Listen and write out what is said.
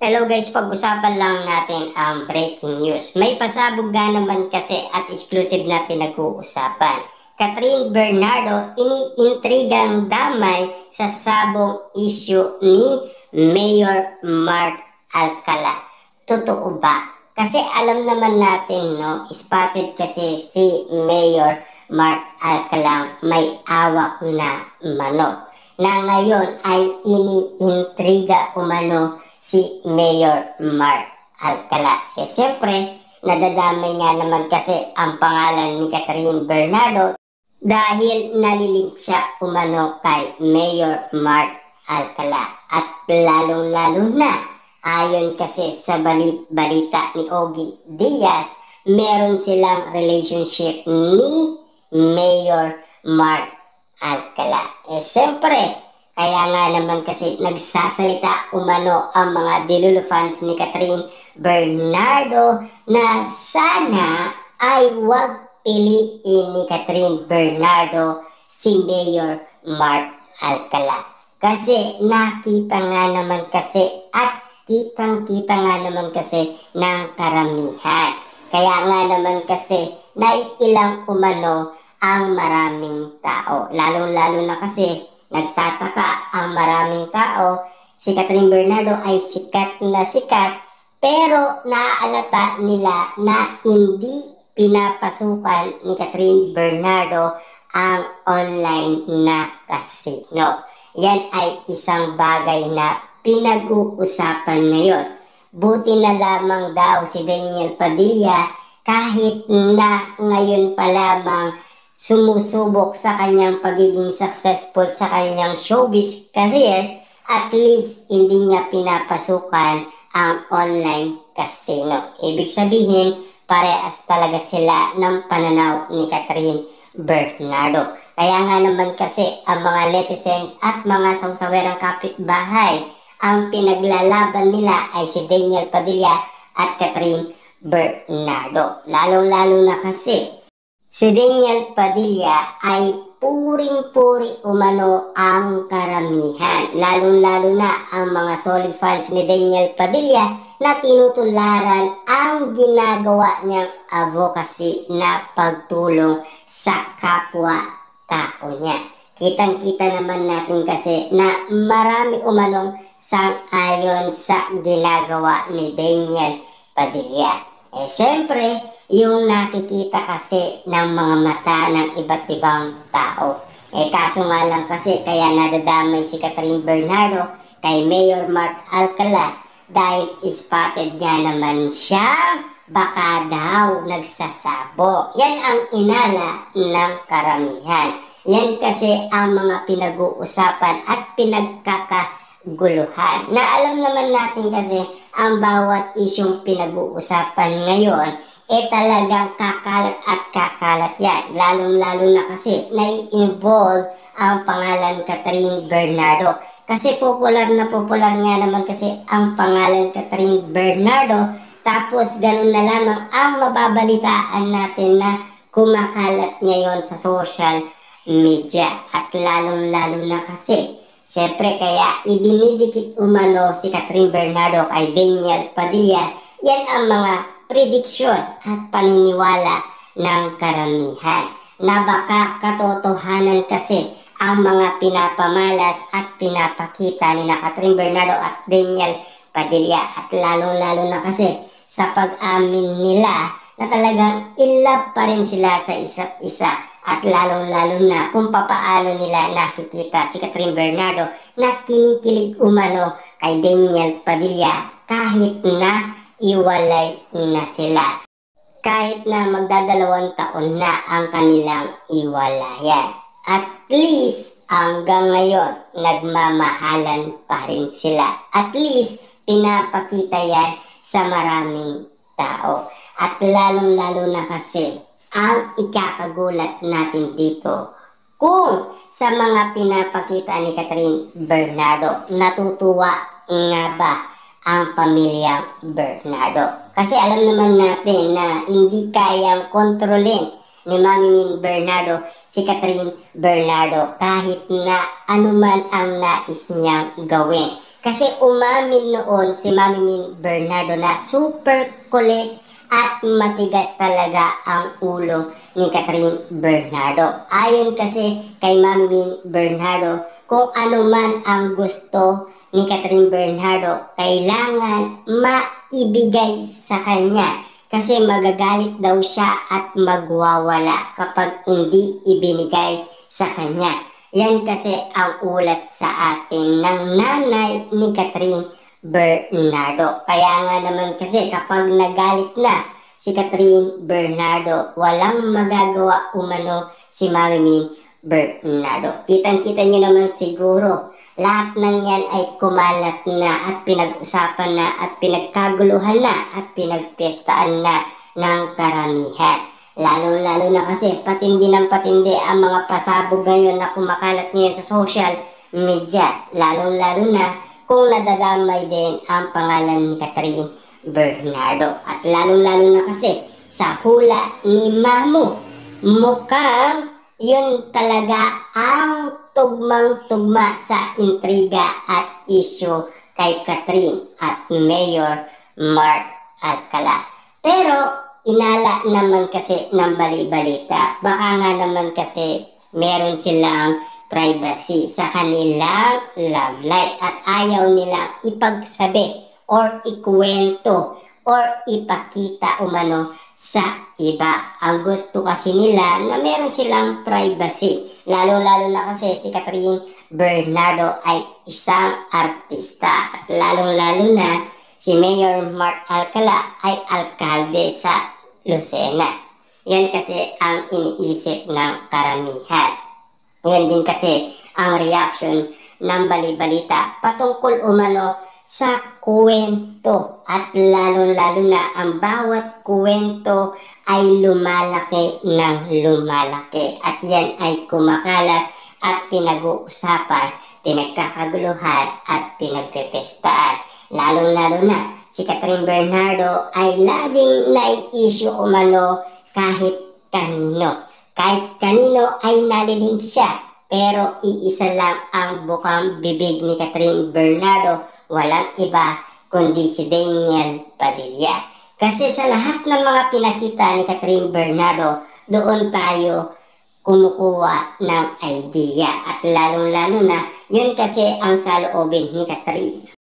Hello guys, pag-usapan lang natin ang breaking news. May pasabog nga naman kasi at exclusive na pinag-uusapan. Catherine Bernardo iniintrigang damay sa sabong issue ni Mayor Mark Alcala. Totoo ba? Kasi alam naman natin, no, spotted kasi si Mayor Mark Alcala may awak na manok na ngayon ay iniintriga umano si Mayor Mark Alcala. Siyempre, nadadamay nga naman kasi ang pangalan ni Catherine Bernardo dahil nalilink siya umano kay Mayor Mark Alcala. At lalong-lalo na, ayon kasi sa balita ni Ogie Diaz, meron silang relationship ni Mayor Mark Alcala. Siyempre, kaya nga naman kasi nagsasalita umano ang mga Delulu fans ni Catherine Bernardo na sana ay wag piliin ni Catherine Bernardo si Mayor Mark Alcala. Kasi nakita nga naman kasi at kitang-kita nga naman kasi ng karamihan. Kaya nga naman kasi naiilang umano ang maraming tao. Lalong-lalo na kasi nagtataka ang maraming tao, si Catherine Bernardo ay sikat na sikat, pero naaalata nila na hindi pinapasukan ni Catherine Bernardo ang online na casino. Yan ay isang bagay na pinag-uusapan ngayon. Buti na lamang daw si Daniel Padilla kahit na ngayon pa lamang sumusubok sa kanyang pagiging successful sa kanyang showbiz career, at least hindi niya pinapasukan ang online casino. Ibig sabihin, parehas talaga sila ng pananaw ni Catherine Bernardo. Kaya nga naman kasi ang mga netizens at mga sawsawerang kapitbahay, ang pinaglalaban nila ay si Daniel Padilla at Catherine Bernardo. Lalong-lalo na kasi si Daniel Padilla ay puring-puri umano ang karamihan. Lalong-lalo na ang mga solid fans ni Daniel Padilla na tinutularan ang ginagawa niyang advocacy na pagtulong sa kapwa-tao niya. Kitang-kita naman natin kasi na marami umanong sang-ayon sa ginagawa ni Daniel Padilla. Siyempre, yung nakikita kasi ng mga mata ng iba't ibang tao. Kaso nga lang kasi kaya nadadamay si Catherine Bernardo kay Mayor Mark Alcala dahil spotted nga naman siyang baka daw nagsasabo. Yan ang inala ng karamihan. Yan kasi ang mga pinag-uusapan at pinagkakaguluhan. Na alam naman natin kasi ang bawat isyong pinag-uusapan ngayon talagang kakalat at kakalat yan. Lalong-lalo na kasi nai-involve ang pangalan Catherine Bernardo. Kasi popular na popular nga naman kasi ang pangalan Catherine Bernardo. Tapos ganun na lamang ang mababalitaan natin na kumakalat ngayon sa social media. At lalong-lalo na kasi siyempre kaya idinidikit umano si Catherine Bernardo kay Daniel Padilla. Yan ang mga prediksyon at paniniwala ng karamihan na baka katotohanan kasi ang mga pinapamalas at pinapakita ni Catherine Bernardo at Daniel Padilla. At lalo-lalo na kasi sa pag-amin nila na talagang in love pa rin sila sa isa't isa. At lalong-lalo na kung papaano nila nakikita si Catherine Bernardo na kinikilig umano kay Daniel Padilla kahit na iwalay na sila. Kahit na magdadalawang taon na ang kanilang iwalayan. At least hanggang ngayon nagmamahalan pa rin sila. At least pinapakita yan sa maraming tao. At lalong-lalo na kasi ang ikakagulat natin dito, kung sa mga pinapakita ni Catherine Bernardo, natutuwa nga ba ang pamilyang Bernardo? Kasi alam naman natin na hindi kayang kontrolin ni Mami Min Bernardo si Catherine Bernardo kahit na anuman ang nais niyang gawin. Kasi umamin noon si Mami Min Bernardo na super kulit at matigas talaga ang ulo ni Catherine Bernardo. Ayon kasi kay Mami Min Bernardo, kung ano man ang gusto ni Catherine Bernardo, kailangan maibigay sa kanya. Kasi magagalit daw siya at magwawala kapag hindi ibinigay sa kanya. Yan kasi ang ulat sa atin ng nanay ni Catherine Bernardo. Kaya nga naman kasi kapag nagalit na si Catherine Bernardo, walang magagawa umano si Mami Min Bernardo. Kitang-kita nyo naman siguro, lahat ng yan ay kumalat na at pinag-usapan na at pinagkaguluhan na at pinagpiestaan na ng karamihan. Lalo-lalo na kasi patindi ng patindi ang mga pasabog ngayon na kumakalat ngayon sa social media. Lalo-lalo na kung nadadamay din ang pangalan ni Catherine Bernardo. At lalong-lalo na kasi sa hula ni Mamu, mukhang yun talaga ang tugmang-tugma sa intriga at issue kay Catherine at Mayor Mark Alcala. Pero inala naman kasi ng bali-balita, baka nga naman kasi meron silang privacy sa kanilang love life at ayaw nilang ipagsabi or ikuwento or ipakita umano sa iba. Ang gusto kasi nila na meron silang privacy. Lalo-lalo na kasi si Catherine Bernardo ay isang artista at lalong-lalo na si Mayor Mark Alcala ay alkalde sa Lucena. Yan kasi ang iniisip ng karamihan. Yan din kasi ang reaction ng bali-balita patungkol umano sa kwento at lalo-lalo na ang bawat kwento ay lumalaki ng lumalaki at yan ay kumakalat at pinag-uusapan, pinagkakaguluhan at pinagpepestaan. Lalong-lalo na si Catherine Bernardo ay laging nai-issue umano kahit kanino. Kahit kanino ay nalilink siya. Pero iisa lang ang bukang bibig ni Catherine Bernardo. Walang iba kundi si Daniel Padilla. Kasi sa lahat ng mga pinakita ni Catherine Bernardo, doon tayo kumukuha ng idea. At lalong-lalo na, yun kasi ang saloobin ni Catherine